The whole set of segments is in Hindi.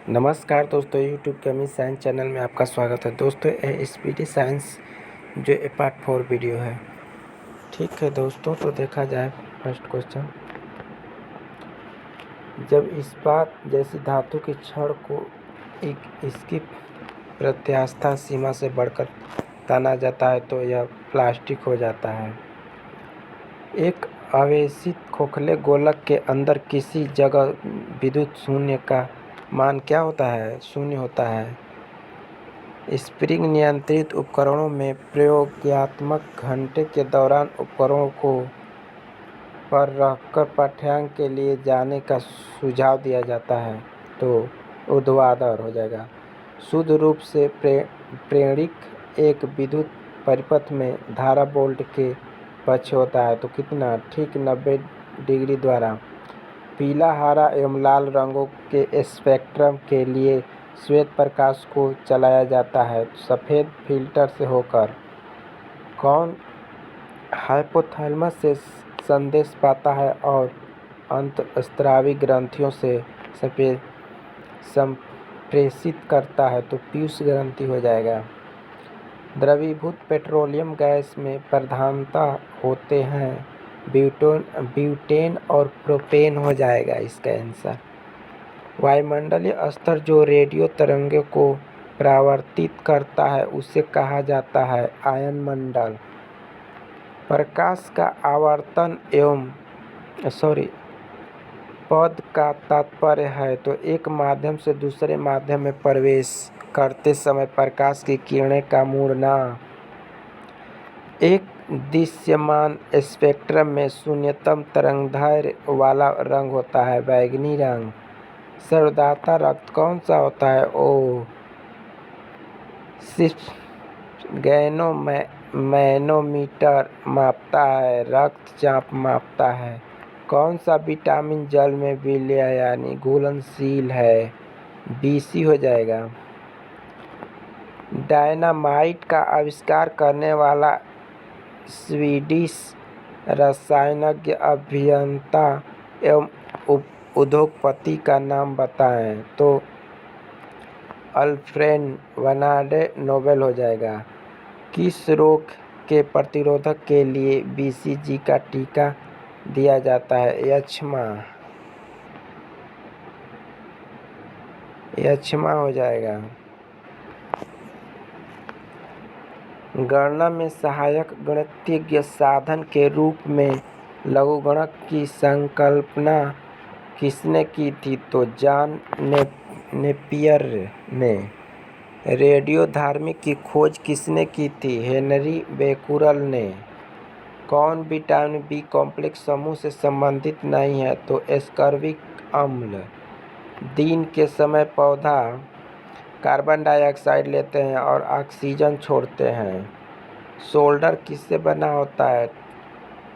नमस्कार दोस्तों, यूट्यूब के अमित साइंस चैनल में आपका स्वागत है। दोस्तों ये स्पीडी साइंस जो पार्ट 4 वीडियो है। ठीक है दोस्तों, तो देखा जाए फर्स्ट क्वेश्चन। जब इस्पात जैसी धातु की छड़ को इसकी प्रत्यास्थ सीमा से बढ़कर ताना जाता है तो यह प्लास्टिक हो जाता है। एक आवेशित खोखले गोलक के अंदर किसी जगह विद्युत शून्य का मान क्या होता है? शून्य होता है। स्प्रिंग नियंत्रित उपकरणों में प्रयोगात्मक घंटे के दौरान उपकरणों को पर रखकर पाठ्यांक के लिए जाने का सुझाव दिया जाता है तो ऊर्ध्वाधर हो जाएगा। शुद्ध रूप से प्रेरिक एक विद्युत परिपथ में धारा वोल्ट के पक्ष होता है तो कितना? ठीक 90 डिग्री द्वारा। पीला, हरा एवं लाल रंगों के स्पेक्ट्रम के लिए श्वेत प्रकाश को चलाया जाता है सफ़ेद फिल्टर से होकर। कौन हाइपोथैलेमस से संदेश पाता है और अंतःस्रावी ग्रंथियों से संप्रेषित करता है तो पीयूष ग्रंथि हो जाएगा। द्रवीभूत पेट्रोलियम गैस में प्रधानतः होते हैं ब्यूटेन और प्रोपेन हो जाएगा इसका आंसर। वायुमंडलीय स्तर जो रेडियो तरंगों को परावर्तित करता है उसे कहा जाता है आयनमंडल। प्रकाश का आवर्तन पद का तात्पर्य है तो एक माध्यम से दूसरे माध्यम में प्रवेश करते समय प्रकाश की किरणें का मुड़ना। एक दृश्यमान स्पेक्ट्रम में शून्यतम तरंगदैर्घ्य वाला रंग होता है बैंगनी रंग। सर्वदाता रक्त कौन सा होता है? ओ सिर्फ मैनोमीटर मापता है, रक्तचाप मापता है। कौन सा विटामिन जल में विलय यानी घुलनशील है? BC हो जाएगा। डायनामाइट का आविष्कार करने वाला स्वीडिश रसायनज्ञ, अभियंता एवं उद्योगपति का नाम बताएं तो अल्फ्रेड बर्नार्ड नोबेल हो जाएगा। किस रोग के प्रतिरोधक के लिए BCG का टीका दिया जाता है? यक्ष्मा हो जाएगा। गणना में सहायक गणितीय साधन के रूप में लघुगणक की संकल्पना किसने की थी? तो जॉन नेपियर ने। रेडियोधर्मी की खोज किसने की थी? हेनरी बेकुरल ने। कौन विटामिन B कॉम्प्लेक्स समूह से संबंधित नहीं है? तो एस्कॉर्बिक अम्ल। दिन के समय पौधा कार्बन डाइऑक्साइड लेते हैं और ऑक्सीजन छोड़ते हैं। सोल्डर किससे बना होता है?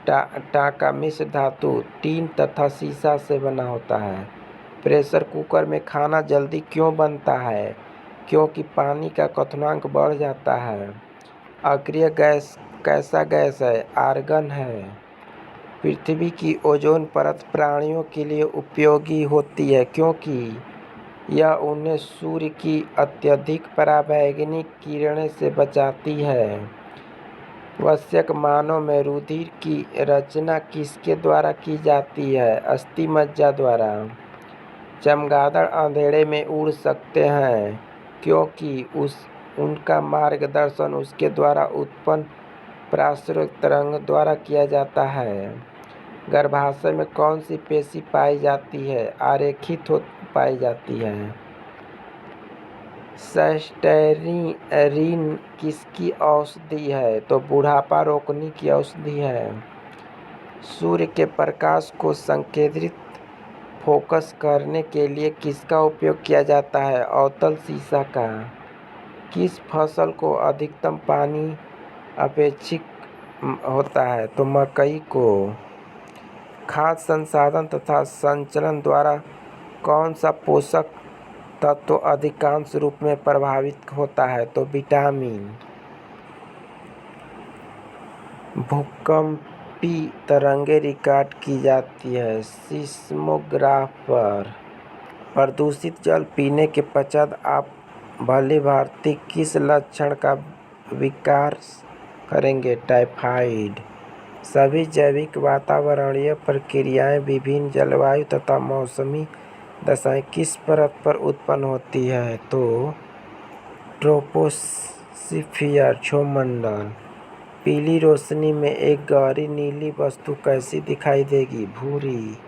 टाका मिश्र धातु, टीन तथा सीसा से बना होता है। प्रेशर कुकर में खाना जल्दी क्यों बनता है? क्योंकि पानी का क्वथनांक बढ़ जाता है। अक्रिय गैस कैसा गैस है? आर्गन है। पृथ्वी की ओजोन परत प्राणियों के लिए उपयोगी होती है क्योंकि यह उन्हें सूर्य की अत्यधिक पराबैंगनी किरणें से बचाती है। वयस्क मानव में रुधिर की रचना किसके द्वारा की जाती है? अस्थिमज्जा द्वारा। चमगादड़ अंधेरे में उड़ सकते हैं क्योंकि उनका मार्गदर्शन उसके द्वारा उत्पन्न पराश्रय तरंग द्वारा किया जाता है। गर्भाशय में कौन सी पेशी पाई जाती है? आरेखित पाई जाती है। सेस्टेरिन किसकी औषधि है? तो बुढ़ापा रोकने की औषधि है। सूर्य के प्रकाश को संकेंद्रित फोकस करने के लिए किसका उपयोग किया जाता है? अवतल शीशा का। किस फसल को अधिकतम पानी अपेक्षित होता है? तो मकई को। खाद्य संसाधन तथा संचलन द्वारा कौन सा पोषक तत्व अधिकांश रूप में प्रभावित होता है? तो विटामिन। भूकंपी तरंगें रिकॉर्ड की जाती है सिस्मोग्राफ पर। प्रदूषित जल पीने के पश्चात आप भली भांति किस लक्षण का विकार करेंगे? टाइफाइड। सभी जैविक वातावरणीय प्रक्रियाएं विभिन्न जलवायु तथा मौसमी दशाएं किस परत पर उत्पन्न होती है? तो ट्रोपोस्फियर, क्षोमंडल। पीली रोशनी में एक गहरी नीली वस्तु कैसी दिखाई देगी? भूरी।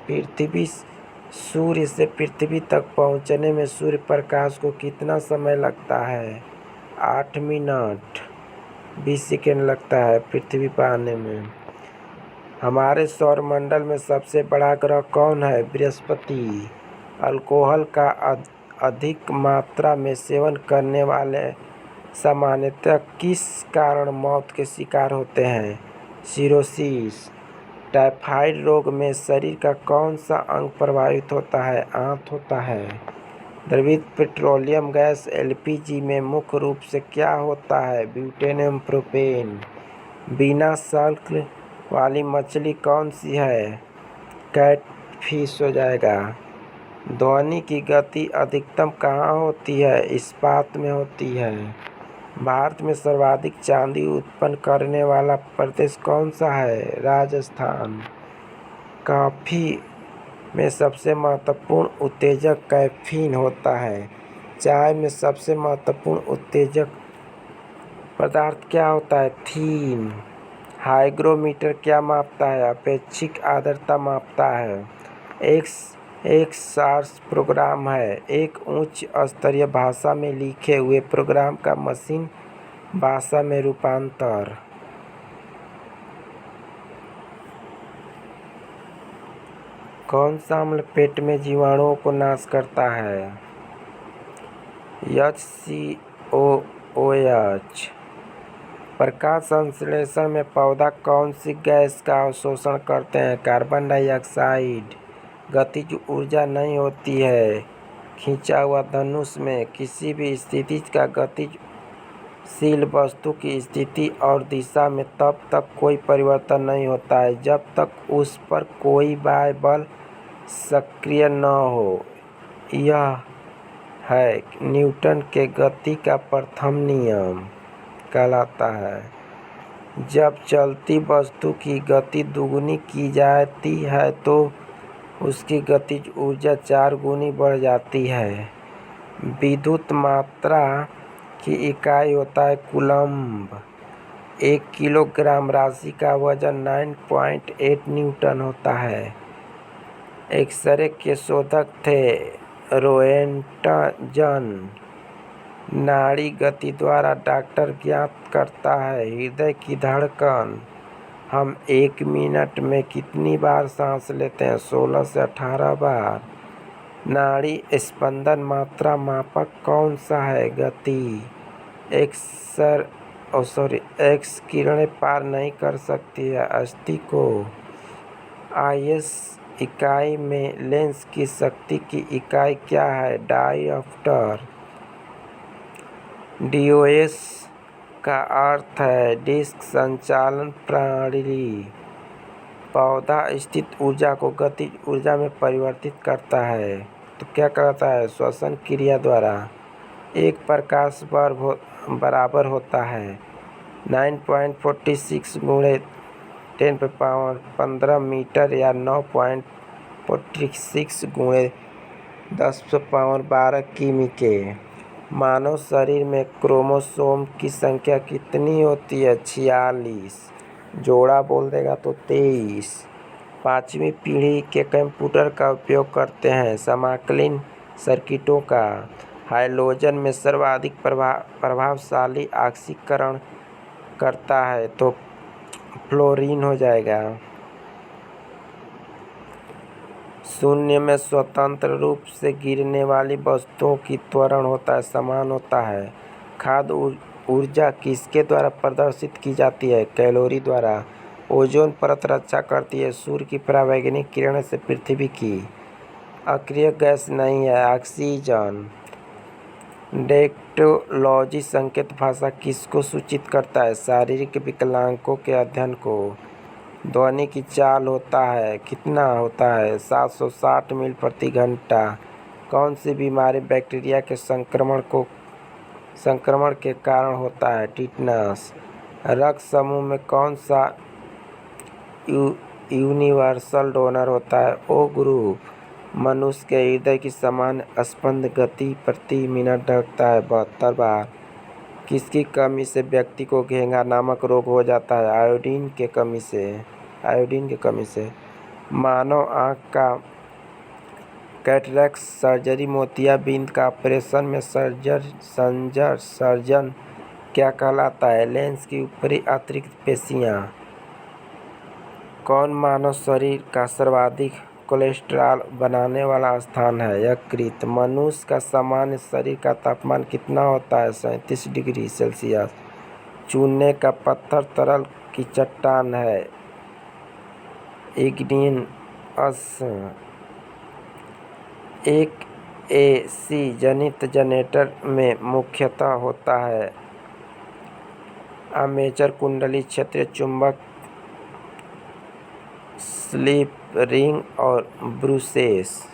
पृथ्वी सूर्य से पृथ्वी तक पहुंचने में सूर्य प्रकाश को कितना समय लगता है? 8 मिनट 20 सेकेंड लगता है पृथ्वी पर आने में। हमारे सौरमंडल में सबसे बड़ा ग्रह कौन है? बृहस्पति। अल्कोहल का अधिक मात्रा में सेवन करने वाले सामान्यतः किस कारण मौत के शिकार होते हैं? सिरोसिस। टाइफाइड रोग में शरीर का कौन सा अंग प्रभावित होता है? आंत होता है। द्रवित पेट्रोलियम गैस एलपीजी में मुख्य रूप से क्या होता है? Butane propane. बिना शल्क वाली मछली कौन सी है? कैटफिश हो जाएगा। ध्वनि की गति अधिकतम कहाँ होती है? इस्पात में होती है। भारत में सर्वाधिक चांदी उत्पन्न करने वाला प्रदेश कौन सा है? राजस्थान। कॉफी में सबसे महत्वपूर्ण उत्तेजक कैफीन होता है। चाय में सबसे महत्वपूर्ण उत्तेजक पदार्थ क्या होता है? थीन। हाइग्रोमीटर क्या मापता है? अपेक्षिक आर्द्रता मापता है। एक सार्स प्रोग्राम है। एक उच्च स्तरीय भाषा में लिखे हुए प्रोग्राम का मशीन भाषा में रूपांतर। कौन सा अम्ल पेट में जीवाणुओं को नाश करता है? HCOOH। प्रकाश संश्लेषण में पौधा कौन सी गैस का अवशोषण करते हैं? Carbon dioxide. गतिज ऊर्जा नहीं होती है खींचा हुआ धनुष में। किसी भी स्थिति का गतिशील वस्तु की स्थिति और दिशा में तब तक कोई परिवर्तन नहीं होता है जब तक उस पर कोई बाह्य बल सक्रिय न हो। यह है न्यूटन के गति का प्रथम नियम कहलाता है। जब चलती वस्तु की गति दुगुनी की जाती है तो उसकी गतिज ऊर्जा 4 गुनी बढ़ जाती है। विद्युत मात्रा की इकाई होता है कूलम्ब। 1 किलोग्राम राशि का वजन 9.8 न्यूटन होता है। एक्सरे के शोधक थे रोएंटजन। नाड़ी गति द्वारा डॉक्टर ज्ञात करता है हृदय की धड़कन। हम 1 मिनट में कितनी बार सांस लेते हैं? 16 से 18 बार। नाड़ी स्पंदन मात्रा मापक कौन सा है? गति। एक्स किरणें पार नहीं कर सकती है अस्थि को। आईएस इकाई में लेंस की शक्ति की इकाई क्या है? डायऑप्टर। डीओएस का अर्थ है डिस्क संचालन प्रणाली। पौधा स्थित ऊर्जा को गतिज ऊर्जा में परिवर्तित करता है तो क्या करता है? श्वसन क्रिया द्वारा। एक प्रकाश वर्ष बराबर होता है 9.46 × 10⁻15 मीटर या 9.46 × 10⁻12 किमी के। मानव शरीर में क्रोमोसोम की संख्या कितनी होती है? 46। जोड़ा बोल देगा तो 23। 5वीं पीढ़ी के कंप्यूटर का उपयोग करते हैं समाकलन सर्किटों का। हाइड्रोजन में सर्वाधिक प्रभावशाली ऑक्सीकरण करता है तो फ्लोरीन हो जाएगा। शून्य में स्वतंत्र रूप से गिरने वाली वस्तुओं की त्वरण होता है समान होता है। खाद्य ऊर्जा किसके द्वारा प्रदर्शित की जाती है? कैलोरी द्वारा। ओजोन परत रक्षा करती है सूर्य की परावैंगनिक किरण से पृथ्वी की। अक्रिय गैस नहीं है ऑक्सीजन। डेक्टोलॉजी संकेत भाषा किसको सूचित करता है? शारीरिक विकलांगों के अध्ययन को। ध्वनि की चाल होता है कितना होता है 760 मील प्रति घंटा। कौन सी बीमारी बैक्टीरिया के संक्रमण के कारण होता है? टिटनस। रक्त समूह में कौन सा यूनिवर्सल डोनर होता है? O group. मनुष्य के हृदय की सामान्य स्पंद गति प्रति मिनट रखता है 72 बार। किसकी कमी से व्यक्ति को घेंघा नामक रोग हो जाता है? आयोडीन की कमी से। मानव आँख का कैटरेक्ट सर्जरी मोतियाबिंद का ऑपरेशन में सर्जन क्या कहलाता है? लेंस की ऊपरी अतिरिक्त पेशियाँ। कौन मानव शरीर का सर्वाधिक कोलेस्ट्रॉल बनाने वाला स्थान है? यकृत। मनुष्य का सामान्य शरीर का तापमान कितना होता है? 37 डिग्री सेल्सियस। चूने का पत्थर तरल की चट्टान है? इग्नियस। एक AC जनित जनरेटर में मुख्यतः होता है आर्मेचर कुंडली, क्षेत्रीय चुंबक, स्लिप रिंग और ब्रूसेस।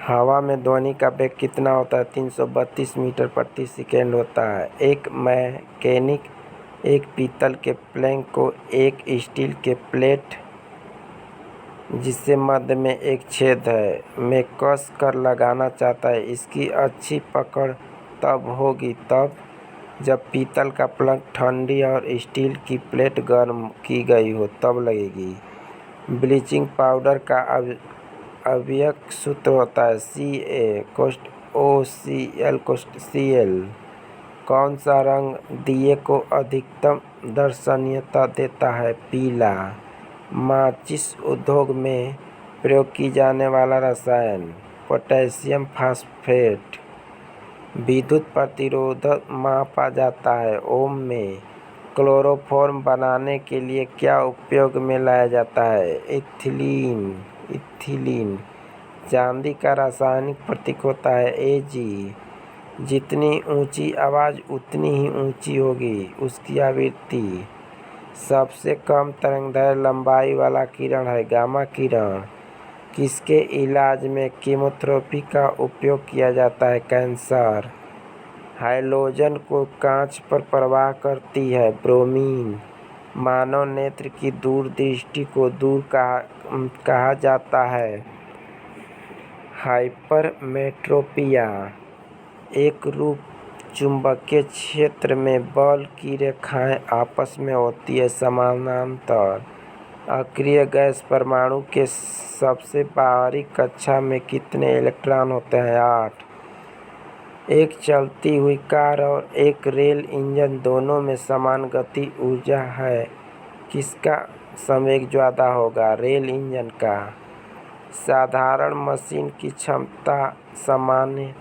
हवा में ध्वनि का वेग कितना होता है? 332 मीटर प्रति सेकेंड होता है। एक मैकेनिक एक पीतल के प्लैंक को एक स्टील के प्लेट जिससे मध्य में एक छेद है में कस कर लगाना चाहता है। इसकी अच्छी पकड़ तब होगी जब पीतल का प्लग ठंडी और स्टील की प्लेट गर्म की गई हो, तब लगेगी। ब्लीचिंग पाउडर का अव्यक्त सूत्र होता है CaOCl। कौन सा रंग दिए को अधिकतम दर्शनीयता देता है? पीला। माचिस उद्योग में प्रयोग की जाने वाला रसायन? Potassium phosphate. विद्युत प्रतिरोध मापा जाता है ओम में। क्लोरोफॉर्म बनाने के लिए क्या उपयोग में लाया जाता है? इथिलीन। चांदी का रासायनिक प्रतीक होता है Ag। जितनी ऊंची आवाज़ उतनी ही ऊंची होगी उसकी आवृत्ति। सबसे कम तरंगदैर्घ्य लंबाई वाला किरण है गामा किरण। किसके इलाज में कीमोथेरेपी का उपयोग किया जाता है? कैंसर। हाइड्रोजन को कांच पर प्रवाह करती है? ब्रोमीन। मानव नेत्र की दूरदृष्टि को दूर कहा जाता है? हाइपरमेट्रोपिया। एक रूप चुंबकीय क्षेत्र में बल की रेखाएं आपस में होती है समानांतर। अक्रिय गैस परमाणु के सबसे बाहरी कक्षा में कितने इलेक्ट्रॉन होते हैं? 8। एक चलती हुई कार और एक रेल इंजन दोनों में समान गति ऊर्जा है, किसका संवेग ज़्यादा होगा? रेल इंजन का। साधारण मशीन की क्षमता सामान्य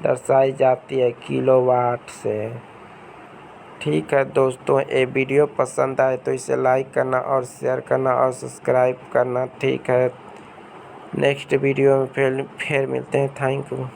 दर्शाई जाती है किलोवाट से। ठीक है दोस्तों, ये वीडियो पसंद आए तो इसे लाइक करना और शेयर करना और सब्सक्राइब करना। ठीक है, नेक्स्ट वीडियो में फिर मिलते हैं। Thank you.